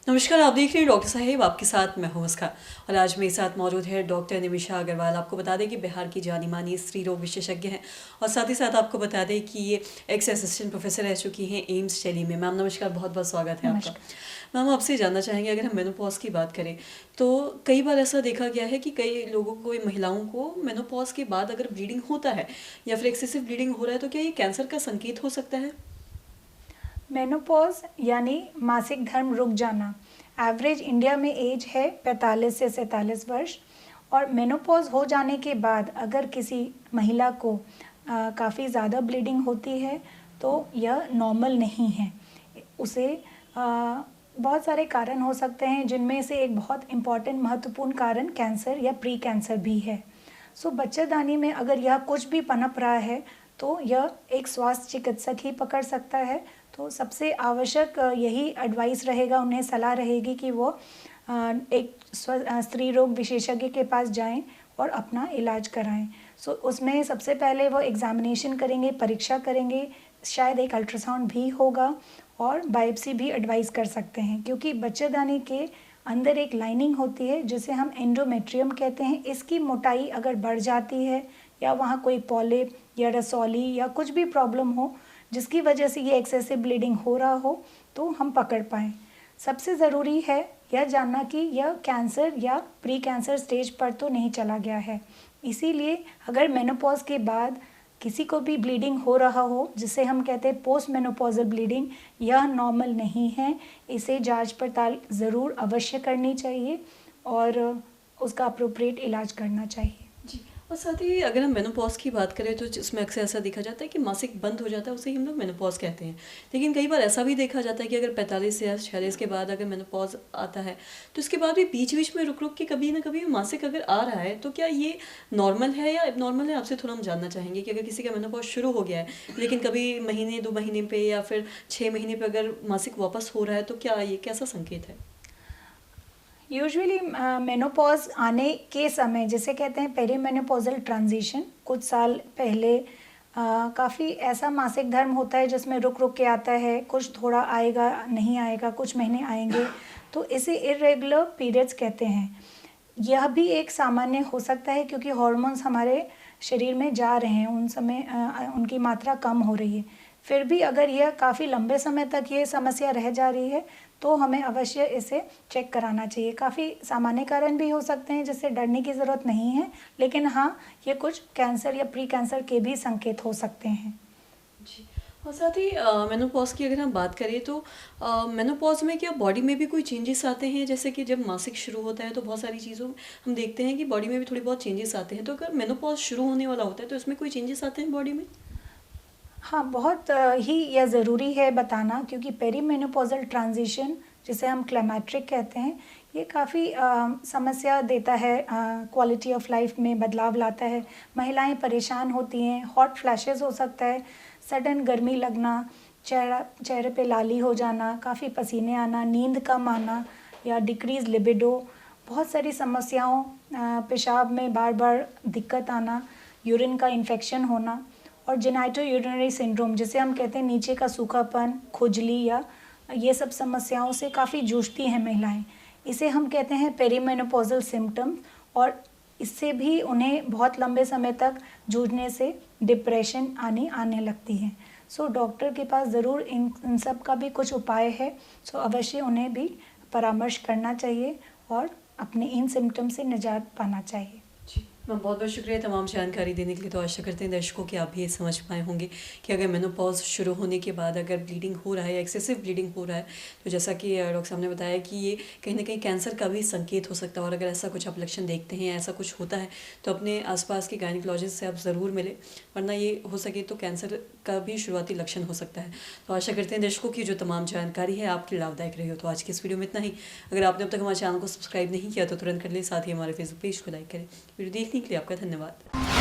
नमस्कार, आप देख रहे हैं डॉक्टर साहेब, आपके साथ मैं हूं मुस्कान। और आज मेरे साथ मौजूद है डॉक्टर निमिषा अग्रवाल। आपको बता दें कि बिहार की जानी मानी स्त्री रोग विशेषज्ञ हैं और साथ ही साथ आपको बता दें कि ये एक्स असिस्टेंट प्रोफेसर रह चुकी हैं एम्स दिल्ली में। मैम नमस्कार, बहुत बहुत स्वागत है आपका। नमस्कार। मैम आपसे जानना चाहेंगे, अगर हम मेनोपॉज की बात करें तो कई बार ऐसा देखा गया है कि कई लोगों को, महिलाओं को मेनोपॉज के बाद अगर ब्लीडिंग होता है या फिर एक्सेसिव ब्लीडिंग हो रहा है तो क्या ये कैंसर का संकेत हो सकता है? मेनोपॉज यानी मासिक धर्म रुक जाना। एवरेज इंडिया में एज है 45 से 47 वर्ष। और मेनोपॉज हो जाने के बाद अगर किसी महिला को काफ़ी ज़्यादा ब्लीडिंग होती है तो यह नॉर्मल नहीं है। उसे बहुत सारे कारण हो सकते हैं, जिनमें से एक बहुत इम्पॉर्टेंट महत्वपूर्ण कारण कैंसर या प्री कैंसर भी है। सो बच्चेदानी में अगर यह कुछ भी पनप रहा है तो यह एक स्वास्थ्य चिकित्सक ही पकड़ सकता है। तो सबसे आवश्यक यही एडवाइस रहेगा, उन्हें सलाह रहेगी कि वो एक स्त्री रोग विशेषज्ञ के पास जाएं और अपना इलाज कराएं। सो उसमें सबसे पहले वो एग्जामिनेशन करेंगे, परीक्षा करेंगे, शायद एक अल्ट्रासाउंड भी होगा और बायोप्सी भी एडवाइस कर सकते हैं, क्योंकि बच्चेदानी के अंदर एक लाइनिंग होती है जिसे हम एंडोमेट्रियम कहते हैं। इसकी मोटाई अगर बढ़ जाती है या वहाँ कोई पॉलिप या रसौली या कुछ भी प्रॉब्लम हो जिसकी वजह से ये एक्सेसिव ब्लीडिंग हो रहा हो तो हम पकड़ पाएँ। सबसे ज़रूरी है यह जानना कि यह कैंसर या प्री कैंसर स्टेज पर तो नहीं चला गया है। इसीलिए अगर मेनोपॉज के बाद किसी को भी ब्लीडिंग हो रहा हो, जिसे हम कहते हैं पोस्ट मेनोपॉजल ब्लीडिंग, यह नॉर्मल नहीं है। इसे जांच पड़ताल ज़रूर अवश्य करनी चाहिए और उसका अप्रोप्रिएट इलाज करना चाहिए। जी। और साथ ही अगर हम मेनोपॉज की बात करें तो जिसमें अक्सर ऐसा देखा जाता है कि मासिक बंद हो जाता है, उसे ही हम लोग मेनोपॉज कहते हैं। लेकिन कई बार ऐसा भी देखा जाता है कि अगर 45 या 46 के बाद अगर मेनोपॉज आता है तो इसके बाद भी बीच बीच में रुक रुक के कभी ना कभी मासिक अगर आ रहा है तो क्या ये नॉर्मल है या एबनॉर्मल है? आपसे थोड़ा हम जानना चाहेंगे कि अगर किसी का मेनोपॉज शुरू हो गया है लेकिन कभी महीने 2 महीने पे या फिर 6 महीने पे अगर मासिक वापस हो रहा है तो क्या ये कैसा संकेत है? यूजुअली मेनोपॉज आने के समय, जिसे कहते हैं पेरीमेनोपॉजल ट्रांजिशन, कुछ साल पहले काफ़ी ऐसा मासिक धर्म होता है जिसमें रुक रुक के आता है, कुछ थोड़ा आएगा नहीं आएगा, कुछ महीने आएंगे, तो इसे इरेगुलर पीरियड्स कहते हैं। यह भी एक सामान्य हो सकता है क्योंकि हार्मोन्स हमारे शरीर में जा रहे हैं, उन समय उनकी मात्रा कम हो रही है। फिर भी अगर यह काफ़ी लंबे समय तक ये समस्या रह जा रही है तो हमें अवश्य इसे चेक कराना चाहिए। काफ़ी सामान्य कारण भी हो सकते हैं जिससे डरने की ज़रूरत नहीं है, लेकिन हाँ, ये कुछ कैंसर या प्री कैंसर के भी संकेत हो सकते हैं। जी। और साथ ही मेनोपॉज की अगर हम बात करें तो मेनोपॉज में क्या बॉडी में भी कोई चेंजेस आते हैं? जैसे कि जब मासिक शुरू होता है तो बहुत सारी चीज़ों हम देखते हैं कि बॉडी में भी थोड़ी बहुत चेंजेस आते हैं, तो अगर मेनोपॉज शुरू होने वाला होता है तो इसमें कोई चेंजेस आते हैं बॉडी में? हाँ, बहुत ही यह ज़रूरी है बताना, क्योंकि पेरीमेनोपॉजल ट्रांजिशन, जिसे हम क्लाइमेट्रिक कहते हैं, ये काफ़ी समस्या देता है, क्वालिटी ऑफ लाइफ में बदलाव लाता है। महिलाएं परेशान होती हैं, हॉट फ्लैशेस हो सकता है, सडन गर्मी लगना, चेहरे पे लाली हो जाना, काफ़ी पसीने आना, नींद कम आना या डिक्रीज लिबिडो, बहुत सारी समस्याओं, पेशाब में बार बार दिक्कत आना, यूरिन का इन्फेक्शन होना और जेनाइटो यूरिनरी सिंड्रोम, जिसे हम कहते हैं नीचे का सूखापन, खुजली, या ये सब समस्याओं से काफ़ी जूझती हैं महिलाएं। इसे हम कहते हैं पेरीमेनोपॉजल सिम्टम्स, और इससे भी उन्हें बहुत लंबे समय तक जूझने से डिप्रेशन आने लगती है। सो डॉक्टर के पास ज़रूर इन सब का भी कुछ उपाय है। सो अवश्य उन्हें भी परामर्श करना चाहिए और अपने इन सिम्टम से निजात पाना चाहिए। जी मैम, बहुत बहुत शुक्रिया तमाम जानकारी देने के लिए। तो आशा करते हैं दर्शकों कि आप भी ये समझ पाए होंगे कि अगर मेनोपॉज शुरू होने के बाद अगर ब्लीडिंग हो रहा है या एक्सेसिव ब्लीडिंग हो रहा है तो जैसा कि डॉक्टर साहब ने बताया कि ये कहीं ना कहीं कैंसर का भी संकेत हो सकता है। और अगर ऐसा कुछ आप लक्षण देखते हैं, ऐसा कुछ होता है तो अपने आसपास के गायनिकोलॉजिस्ट से आप ज़रूर मिलें, वरना ये हो सके तो कैंसर का भी शुरुआती लक्षण हो सकता है। तो आशा करते हैं दर्शकों की जो तमाम जानकारी है आपके लाभदायक रही हो। तो आज की इस वीडियो में इतना ही। अगर आपने अब तक हमारे चैनल को सब्सक्राइब नहीं किया तो तुरंत कर लें, साथ ही हमारे फेसबुक पेज को लाइक करें। वीडियो देखने के लिए आपका धन्यवाद।